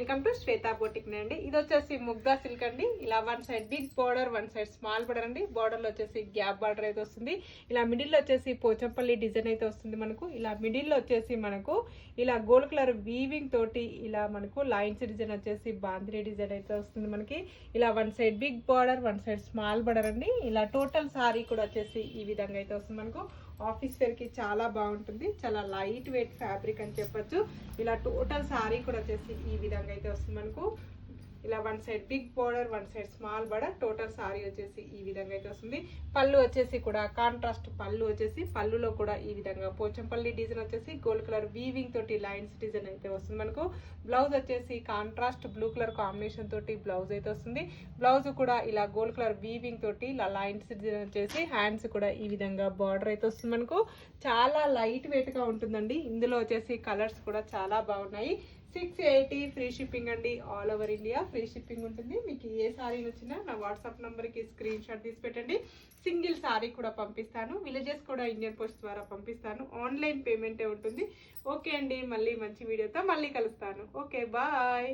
Welcome to Shweta boutique అండి. ఇది వచ్చేసి ముగ్దా సిల్క్ అండి. ఇలా one side big border, one side small border అండి. బార్డర్ లో వచ్చేసి గ్యాప్ బార్డర్ అయితే వస్తుంది. ఇలా మిడిల్ లో వచ్చేసి పోచంపల్లి డిజైన్ అయితే వస్తుంది మనకు. ఇలా మిడిల్ లో వచ్చేసి మనకు ఇలా గోల్డ్ కలర్ వీవింగ్ తోటి ఇలా మనకు లైన్స్ డిజైన్ వచ్చేసి బాంద్రీ డిజైన్ అయితే వస్తుంది మనకి. ఇలా one side big border, one side small border అండి. ఇలా టోటల్ సారీ కూడా వచ్చేసి ఈ విధంగా అయితే వస్తుంది మనకు. ఆఫీస్ వేర్ కి చాలా బాగుంటుంది. చాలా లైట్ వెయిట్ ఫ్యాబ్రిక్ అని చెప్పొచ్చు. ఇలా టోటల్ సారీ కూడా వచ్చేసి ఈ విధంగా అయితే వస్తుంది మనకు. ఇలా one side big border, one side small border, total sari వచ్చేసి ఈ విధంగా అయితే వస్తుంది. పళ్ళు వచ్చేసి కూడా కాంట్రాస్ట్ పళ్ళు వచ్చేసి, పళ్ళులో కూడా ఈ విధంగా పోచంపల్లి డిజైన్ వచ్చేసి గోల్డ్ కలర్ వీవింగ్ తోటి లైన్స్ డిజైన్ అయితే వస్తుంది మనకు. బ్లౌజ్ వచ్చేసి కాంట్రాస్ట్ బ్లూ కలర్ కాంబినేషన్ తోటి బ్లౌజ్ అయితే వస్తుంది. బ్లౌజ్ కూడా ఇలా గోల్డ్ కలర్ వీవింగ్ తోటి ఇలా లైన్స్ డిజైన్ వచ్చేసి హ్యాండ్స్ కూడా ఈ విధంగా బార్డర్ అయితే వస్తుంది మనకు. చాలా లైట్ వెయిట్ గా ఉంటుందండి. ఇందులో వచ్చేసి కలర్స్ కూడా చాలా బాగున్నాయి. 680 ఫ్రీ షిప్పింగ్ అండి. All over India free shipping ఉంటుంది. మీకు ఏ సారీ నచ్చినా నా వాట్సాప్ నంబర్కి స్క్రీన్ షాట్ తీసి పెట్టండి. సింగిల్ సారీ కూడా పంపిస్తాను. విలేజెస్ కూడా ఇండియన్ పోస్ట్ ద్వారా పంపిస్తాను. ఆన్లైన్ పేమెంటే ఉంటుంది. ఓకే అండి, మళ్ళీ మంచి వీడియోతో మళ్ళీ కలుస్తాను. Okay, bye.